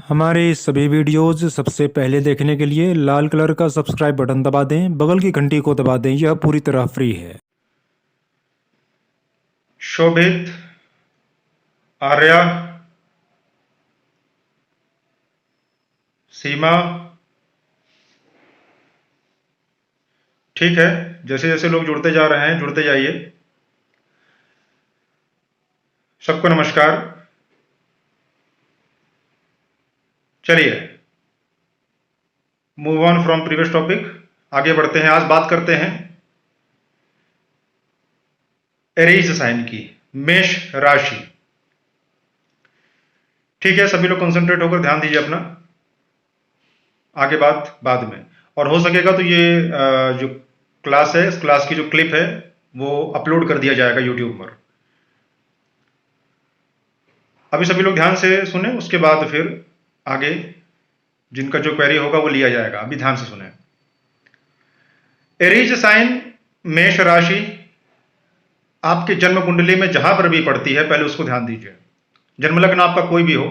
हमारे सभी वीडियोज़ सबसे पहले देखने के लिए लाल कलर का सब्सक्राइब बटन दबा दें, बगल की घंटी को दबा दें। यह पूरी तरह फ्री है। शोभित, आर्या, सीमा, ठीक है। जैसे जैसे लोग जुड़ते जा रहे हैं जुड़ते जाइए। सबको नमस्कार। चलिए, move on from previous topic, आगे बढ़ते हैं। आज बात करते हैं एरीज साइन की, मेष राशि। ठीक है, सभी लोग कंसंट्रेट होकर ध्यान दीजिए अपना, आगे बात बाद में। और हो सकेगा तो ये जो क्लास है, इस क्लास की जो क्लिप है वो अपलोड कर दिया जाएगा यूट्यूब पर। अभी सभी लोग ध्यान से सुने, उसके बाद फिर आगे जिनका जो क्वेरी होगा वो लिया जाएगा। अभी ध्यान से सुने। एरीज साइन मेष राशि आपके जन्म कुंडली में जहां पर भी पड़ती है, पहले उसको ध्यान दीजिए। जन्म लग्न आपका कोई भी हो,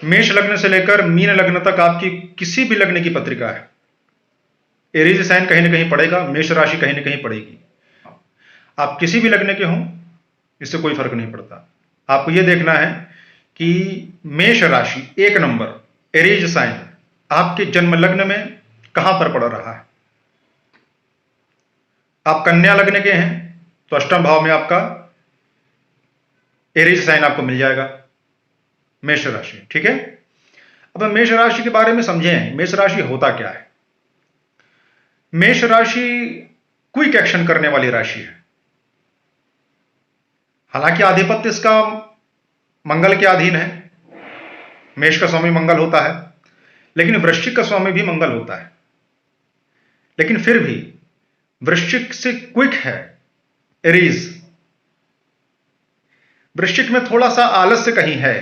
मेष लग्न से लेकर मीन लग्न तक आपकी किसी भी लग्न की पत्रिका है, एरीज साइन कहीं ना कहीं पड़ेगा, मेष राशि कहीं ना कहीं पड़ेगी। आप किसी भी लग्न के हों, इससे कोई फर्क नहीं पड़ता। आपको यह देखना है कि मेष राशि 1 नंबर एरीज साइन आपके जन्म लग्न में कहां पर पड़ रहा है। आप कन्या लग्न के हैं तो अष्टम भाव में आपका एरीज साइन आपको मिल जाएगा, मेष राशि। ठीक है, अब हम मेष राशि के बारे में समझें। मेष राशि होता क्या है? मेष राशि क्विक एक्शन करने वाली राशि है। हालांकि आधिपत्य इसका मंगल के अधीन है, मेष का स्वामी मंगल होता है, लेकिन वृश्चिक का स्वामी भी मंगल होता है। लेकिन फिर भी वृश्चिक से क्विक है एरीज। वृश्चिक में थोड़ा सा आलस्य कहीं है,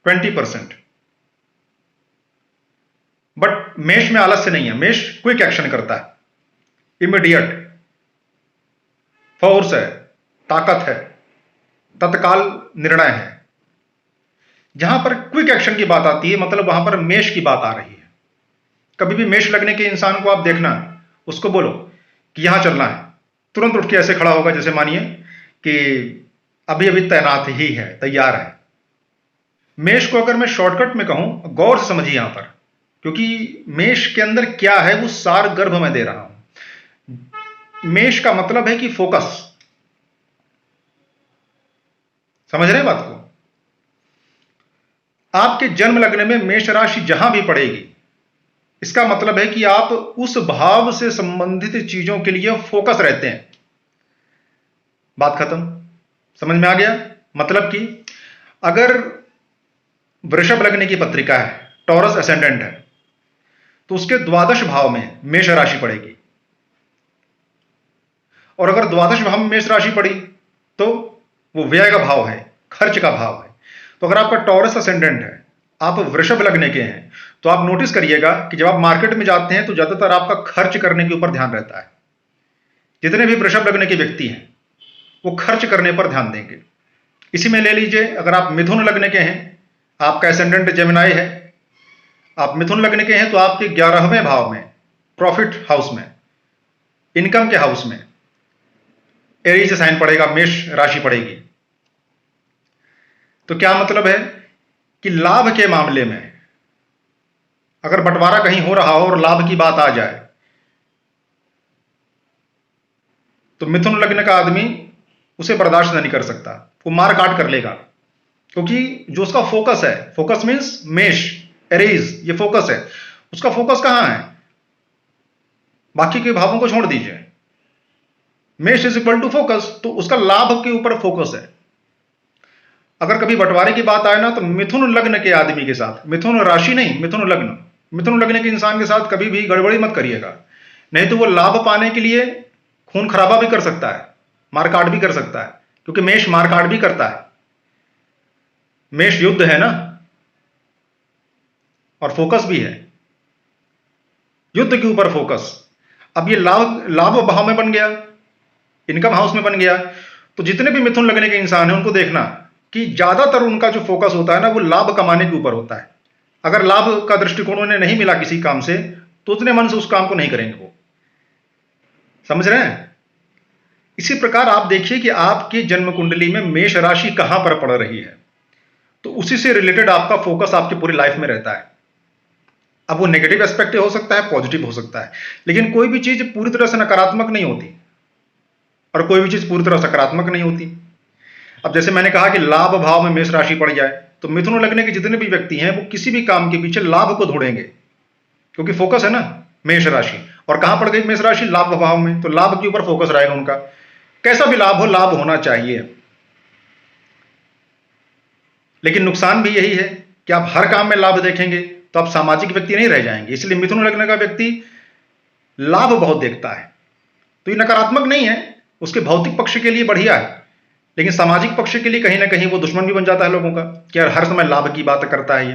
20%, बट मेष में आलस्य नहीं है। मेष क्विक एक्शन करता है, इमीडिएट फोर्स है, ताकत है, तत्काल निर्णय है। जहां पर क्विक एक्शन की बात आती है, मतलब वहां पर मेष की बात आ रही है। कभी भी मेष लगने के इंसान को आप देखना, उसको बोलो कि यहां चलना है, तुरंत उठ के ऐसे खड़ा होगा जैसे मानिए कि अभी अभी तैनात ही है, तैयार है। मेष को अगर मैं शॉर्टकट में कहूं, गौर से समझिए यहां पर, क्योंकि मेष के अंदर क्या है वो सार गर्भ में दे रहा हूं। मेष का मतलब है कि फोकस। समझ रहे हैं बात को? आपके जन्म लग्न में मेष राशि जहां भी पड़ेगी, इसका मतलब है कि आप उस भाव से संबंधित चीजों के लिए फोकस रहते हैं। बात खत्म, समझ में आ गया? मतलब कि अगर वृषभ लग्न की पत्रिका है, टॉरस असेंडेंट है, तो उसके द्वादश भाव में मेष राशि पड़ेगी। और अगर द्वादश भाव में मेष राशि पड़ी तो वो व्यय का भाव है, खर्च का भाव है। तो अगर आपका टॉरस असेंडेंट है, आप वृषभ लग्न के हैं, तो आप नोटिस करिएगा कि जब आप मार्केट में जाते हैं तो ज्यादातर आपका खर्च करने के ऊपर ध्यान रहता है। जितने भी वृषभ लग्न के व्यक्ति हैं वो खर्च करने पर ध्यान देंगे। इसी में ले लीजिए, अगर आप मिथुन लग्न के हैं, आपका एसेंडेंट जेमिनाई है, आप मिथुन लग्न के हैं, तो आपके 11वें भाव में, प्रॉफिट हाउस में, इनकम के हाउस में एरीज साइन पड़ेगा, मेष राशि पड़ेगी। तो क्या मतलब है कि लाभ के मामले में अगर बंटवारा कहीं हो रहा हो और लाभ की बात आ जाए, तो मिथुन लग्न का आदमी उसे बर्दाश्त नहीं कर सकता, वो मार काट कर लेगा। क्योंकि जो उसका फोकस है, फोकस मीन्स मेष, एरीज, ये फोकस है। उसका फोकस कहां है? बाकी के भावों को छोड़ दीजिए, मेष इज इक्वल टू फोकस, तो उसका लाभ के ऊपर फोकस है। अगर कभी बंटवारे की बात आए ना, तो मिथुन लग्न के आदमी के साथ, मिथुन राशि नहीं, मिथुन लग्न के इंसान के साथ कभी भी गड़बड़ी मत करिएगा, नहीं तो वो लाभ पाने के लिए खून खराबा भी कर सकता है, मारकाट भी कर सकता है, क्योंकि मेष मारकाट भी करता है। मेष युद्ध है ना, और फोकस भी है, युद्ध के ऊपर फोकस। अब ये लाभ भाव में बन गया, इनकम हाउस में बन गया, तो जितने भी मिथुन लगने के इंसान हैं उनको देखना कि ज्यादातर उनका जो फोकस होता है ना, वो लाभ कमाने के ऊपर होता है। अगर लाभ का दृष्टिकोण उन्हें नहीं मिला किसी काम से, तो उतने मन से उस काम को नहीं करेंगे वो। समझ रहे हैं? इसी प्रकार आप देखिए कि आपकी जन्म कुंडली में मेष राशि कहां पर पड़ रही है, तो उसी से रिलेटेड आपका फोकस आपकी पूरी लाइफ में रहता है। अब वो नेगेटिव एस्पेक्ट हो सकता है, पॉजिटिव हो सकता है, लेकिन कोई भी चीज पूरी तरह से नकारात्मक नहीं होती और कोई भी चीज पूरी तरह सकारात्मक नहीं होती। अब जैसे मैंने कहा कि लाभ भाव में मेष राशि पड़ जाए, तो मिथुन लग्न के जितने भी व्यक्ति हैं वो किसी भी काम के पीछे लाभ को ढूंढेंगे, क्योंकि फोकस है ना मेष राशि। और कहां पड़ गई मेष राशि? लाभ भाव में, तो लाभ के ऊपर फोकस रहेगा उनका। कैसा भी लाभ हो, लाभ होना चाहिए। लेकिन नुकसान भी यही है कि आप हर काम में लाभ देखेंगे तो आप सामाजिक व्यक्ति नहीं रह जाएंगे। इसलिए मिथुन लग्न का व्यक्ति लाभ बहुत देखता है, तो ये नकारात्मक नहीं है, उसके भौतिक पक्ष के लिए बढ़िया है, लेकिन सामाजिक पक्ष के लिए कहीं ना कहीं वो दुश्मन भी बन जाता है लोगों का, कि यार हर समय लाभ की बात करता है। ये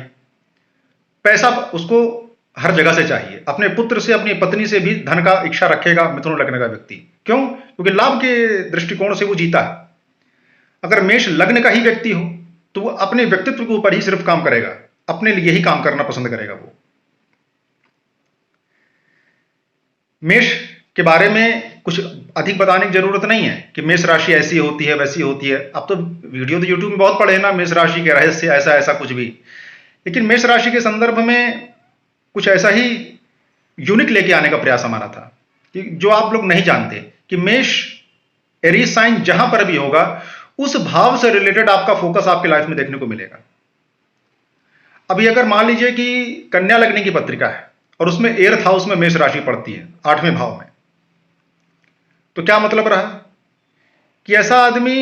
पैसा उसको हर जगह से चाहिए, अपने पुत्र से अपनी पत्नी से भी धन का इच्छा रखेगा मिथुन लग्न का व्यक्ति। क्यों? क्योंकि लाभ के दृष्टिकोण से वो जीता है। अगर मेष लग्न का ही व्यक्ति हो तो वो अपने व्यक्तित्व के ऊपर ही सिर्फ काम करेगा, अपने लिए ही काम करना पसंद करेगा वो। मेष के बारे में कुछ अधिक बताने की जरूरत नहीं है कि मेष राशि ऐसी होती है वैसी होती है। अब तो वीडियो तो यूट्यूब में बहुत पड़े हैं ना, मेष राशि के रहस्य ऐसा ऐसा कुछ भी। लेकिन मेष राशि के संदर्भ में कुछ ऐसा ही यूनिक लेके आने का प्रयास हमारा था कि जो आप लोग नहीं जानते कि मेष एरीज साइन जहां पर भी होगा उस भाव से रिलेटेड आपका फोकस आपकी लाइफ में देखने को मिलेगा। अभी अगर मान लीजिए कि कन्या लग्न की पत्रिका है और उसमें 8th हाउस में मेष राशि पड़ती है, 8वें भाव में, तो क्या मतलब रहा कि ऐसा आदमी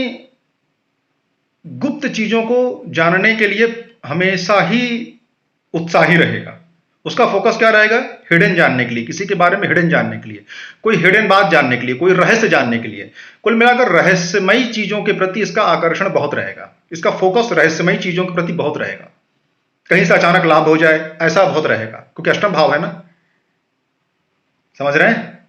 गुप्त चीजों को जानने के लिए हमेशा ही उत्साही रहेगा। उसका फोकस क्या रहेगा? हिडन जानने के लिए, किसी के बारे में हिडन जानने के लिए, कोई हिडन बात जानने के लिए, कोई रहस्य जानने के लिए। कुल मिलाकर रहस्यमयी चीजों के प्रति इसका आकर्षण बहुत रहेगा, इसका फोकस रहस्यमयी चीजों के प्रति बहुत रहेगा। कहीं से अचानक लाभ हो जाए ऐसा बहुत रहेगा, क्योंकि अष्टम भाव है ना। समझ रहे हैं?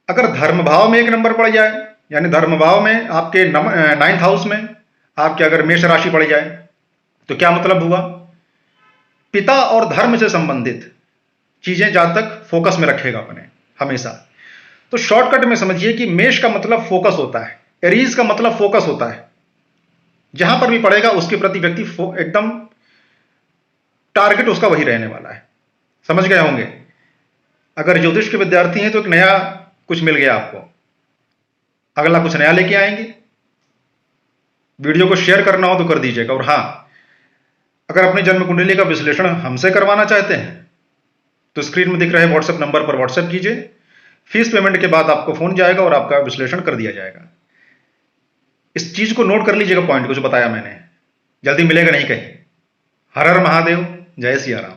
अगर धर्म भाव में 1 नंबर पड़ जाए, यानी धर्म भाव में आपके 9th हाउस में आपके अगर मेष राशि पड़ जाए, तो क्या मतलब हुआ? पिता और धर्म से संबंधित चीजें जातक फोकस में रखेगा अपने हमेशा। तो शॉर्टकट में समझिए कि मेष का मतलब फोकस होता है, एरीज का मतलब फोकस होता है। जहां पर भी पड़ेगा उसके प्रति व्यक्ति एकदम टारगेट उसका वही रहने वाला है। समझ गए होंगे? अगर ज्योतिष के विद्यार्थी हैं तो एक नया कुछ मिल गया आपको, अगला कुछ नया लेके आएंगे। वीडियो को शेयर करना हो तो कर दीजिएगा। और हां, अगर अपनी जन्म कुंडली का विश्लेषण हमसे करवाना चाहते हैं तो स्क्रीन में दिख रहे व्हाट्सएप नंबर पर व्हाट्सएप कीजिए। फीस पेमेंट के बाद आपको फोन जाएगा और आपका विश्लेषण कर दिया जाएगा। इस चीज को नोट कर लीजिएगा, पॉइंट को जो बताया मैंने। जल्दी मिलेगा नहीं कहीं। हर हर महादेव, जय सिया राम।